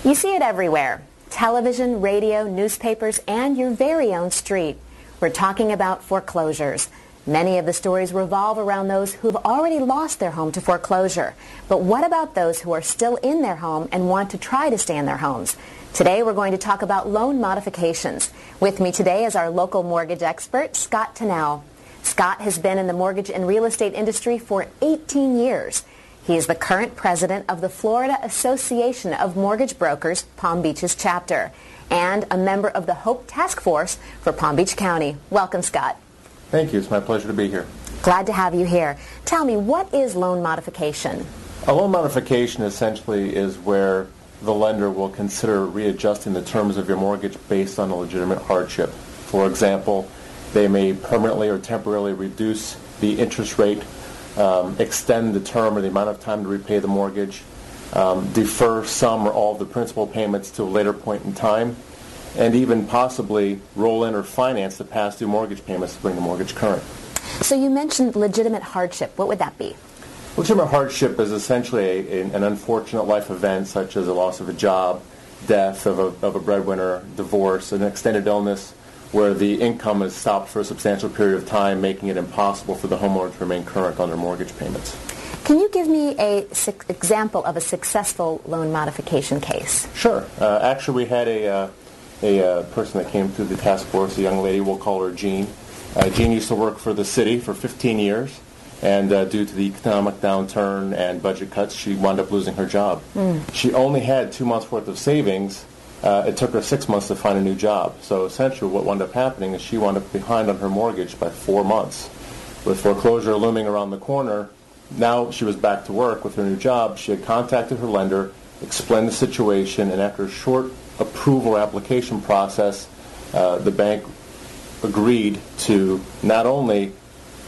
You see it everywhere. Television, radio, newspapers, and your very own street. We're talking about foreclosures. Many of the stories revolve around those who've already lost their home to foreclosure. But what about those who are still in their home and want to try to stay in their homes? Today we're going to talk about loan modifications. With me today is our local mortgage expert, Scott Tennell. Scott has been in the mortgage and real estate industry for 18 years. He is the current president of the Florida Association of Mortgage Brokers, Palm Beach's chapter, and a member of the HOPE Task Force for Palm Beach County. Welcome, Scott. Thank you. It's my pleasure to be here. Glad to have you here. Tell me, what is loan modification? A loan modification essentially is where the lender will consider readjusting the terms of your mortgage based on a legitimate hardship. For example, they may permanently or temporarily reduce the interest rate, extend the term or the amount of time to repay the mortgage, defer some or all of the principal payments to a later point in time, and even possibly roll in or finance the past due mortgage payments to bring the mortgage current. So you mentioned legitimate hardship. What would that be? Legitimate hardship is essentially an unfortunate life event such as a loss of a job, death of a breadwinner, divorce, an extended illness, where the income is stopped for a substantial period of time, making it impossible for the homeowner to remain current on their mortgage payments. Can you give me an example of a successful loan modification case? Sure. Actually, we had a person that came through the task force, a young lady, we'll call her Jean. Jean used to work for the city for 15 years, and due to the economic downturn and budget cuts, she wound up losing her job. She only had 2 months' worth of savings. It took her 6 months to find a new job. So essentially what wound up happening is she wound up behind on her mortgage by 4 months. With foreclosure looming around the corner, now she was back to work with her new job. She had contacted her lender, explained the situation, and after a short approval application process, the bank agreed to not only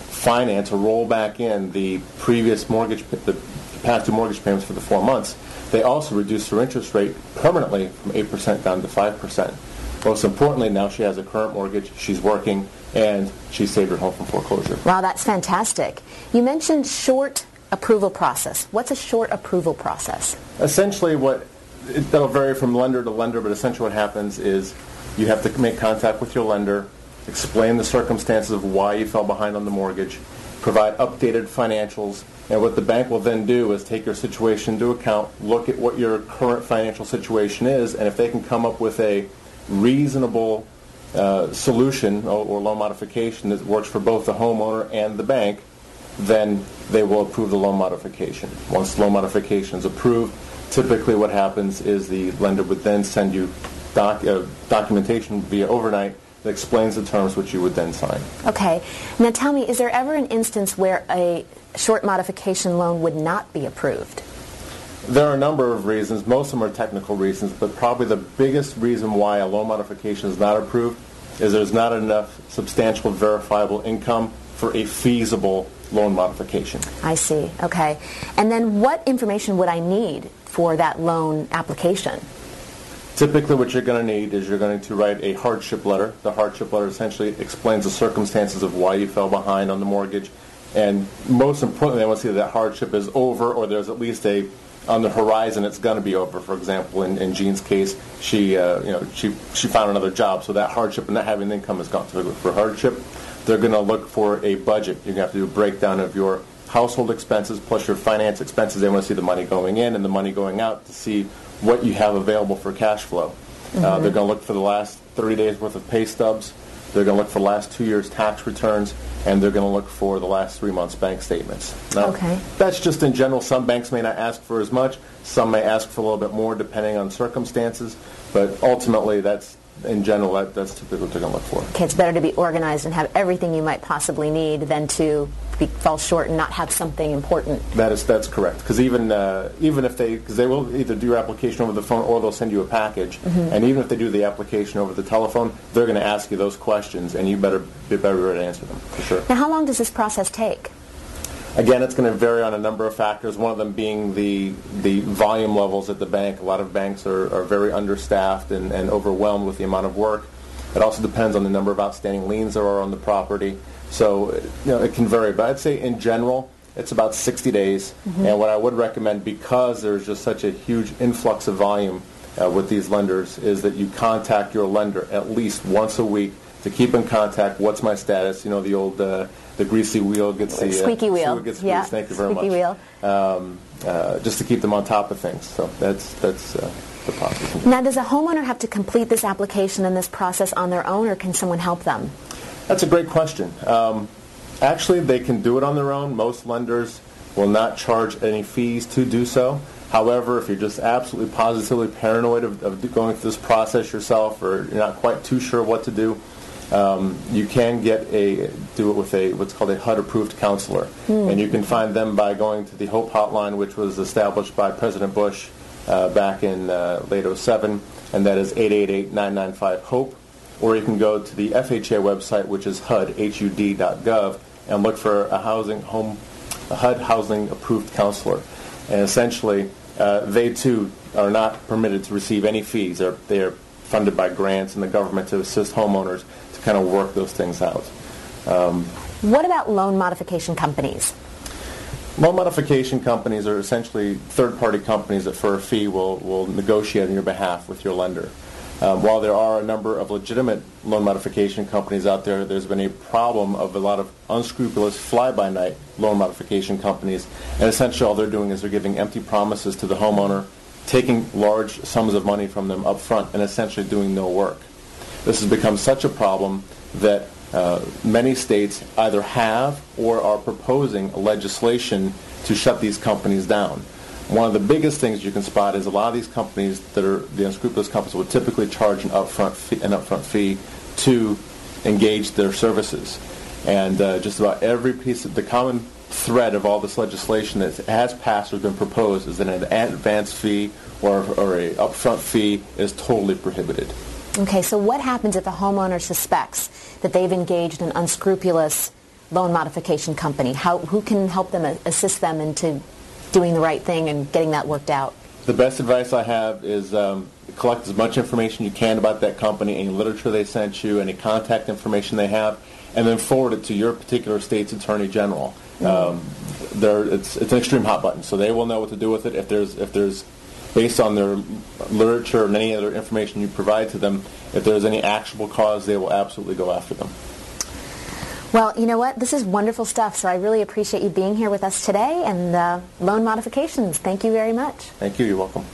finance or roll back in the previous mortgage, the past due mortgage payments for the 4 months, they also reduced her interest rate permanently from 8% down to 5%. Most importantly, now she has a current mortgage, she's working, and she saved her home from foreclosure. Wow, that's fantastic. You mentioned short approval process. What's a short approval process? Essentially, that'll vary from lender to lender, but essentially what happens is you have to make contact with your lender, explain the circumstances of why you fell behind on the mortgage, provide updated financials, and what the bank will then do is take your situation into account, look at what your current financial situation is, and if they can come up with a reasonable solution or loan modification that works for both the homeowner and the bank, then they will approve the loan modification. Once the loan modification is approved, typically what happens is the lender would then send you documentation via overnight that explains the terms which you would then sign. Okay. Now tell me, is there ever an instance where a short modification loan would not be approved? There are a number of reasons. Most of them are technical reasons, but probably the biggest reason why a loan modification is not approved is there's not enough substantial verifiable income for a feasible loan modification. I see. Okay. And then what information would I need for that loan application? Typically what you're going to need is you're going to write a hardship letter. The hardship letter essentially explains the circumstances of why you fell behind on the mortgage. And most importantly, I want to see that hardship is over, or there's at least on the horizon it's going to be over. For example, in Jean's case, she found another job, so that hardship and not having income is gone. So they look for hardship. They're going to look for a budget. You're going to have to do a breakdown of your household expenses plus your finance expenses. They want to see the money going in and the money going out to see what you have available for cash flow. They're going to look for the last 30 days worth of pay stubs. They're going to look for the last 2 years tax returns, and they're going to look for the last 3 months bank statements. Now, that's just in general. Some banks may not ask for as much. Some may ask for a little bit more depending on circumstances, but ultimately that's in general, that's typically what they're going to look for. Okay, it's better to be organized and have everything you might possibly need than to fall short and not have something important. That's correct. Because even if because they will either do your application over the phone or they'll send you a package, and even if they do the application over the telephone, they're going to ask you those questions, and you better be ready to answer them for sure. Now, how long does this process take? Again, it's going to vary on a number of factors, one of them being the volume levels at the bank. A lot of banks are very understaffed and overwhelmed with the amount of work. It also depends on the number of outstanding liens there are on the property. So it can vary. But I'd say in general, it's about 60 days. And what I would recommend, because there's just such a huge influx of volume, with these lenders is that you contact your lender at least once a week to keep in contact. What's my status? You know, the old the greasy wheel gets the squeaky wheel. Gets yeah, greased. Thank you very squeaky much. Wheel. Just to keep them on top of things. So that's the process. Now, does a homeowner have to complete this application and this process on their own, or can someone help them? That's a great question. Actually, they can do it on their own. Most lenders will not charge any fees to do so. However, if you're just absolutely positively paranoid of going through this process yourself, or you're not quite too sure what to do, you can do it with what's called a HUD-approved counselor. And you can find them by going to the HOPE hotline, which was established by President Bush back in late 2007, and that is 888-995-HOPE. Or you can go to the FHA website, which is HUD.gov, and look for a HUD housing-approved counselor. And essentially, they too are not permitted to receive any fees. They are funded by grants and the government to assist homeowners to kind of work those things out. What about loan modification companies? Loan modification companies are essentially third-party companies that for a fee will negotiate on your behalf with your lender. While there are a number of legitimate loan modification companies out there, there's been a problem of a lot of unscrupulous fly-by-night loan modification companies, and essentially all they're doing is they're giving empty promises to the homeowner, taking large sums of money from them up front, and essentially doing no work. This has become such a problem that many states either have or are proposing legislation to shut these companies down. One of the biggest things you can spot is a lot of these companies that are the unscrupulous companies will typically charge an upfront fee to engage their services. And just about every piece of the common thread of all this legislation that has passed or been proposed is that an advance fee or a upfront fee is totally prohibited. Okay, so what happens if a homeowner suspects that they've engaged an unscrupulous loan modification company? Who can help them, assist them into doing the right thing and getting that worked out? The best advice I have is collect as much information you can about that company, any literature they sent you, any contact information they have, and then forward it to your particular state's attorney general. It's an extreme hot button, so they will know what to do with it. If there's based on their literature and any other information you provide to them, if there's any actionable cause, they will absolutely go after them. Well, you know what? This is wonderful stuff, so I really appreciate you being here with us today, and loan modifications. Thank you very much. Thank you. You're welcome.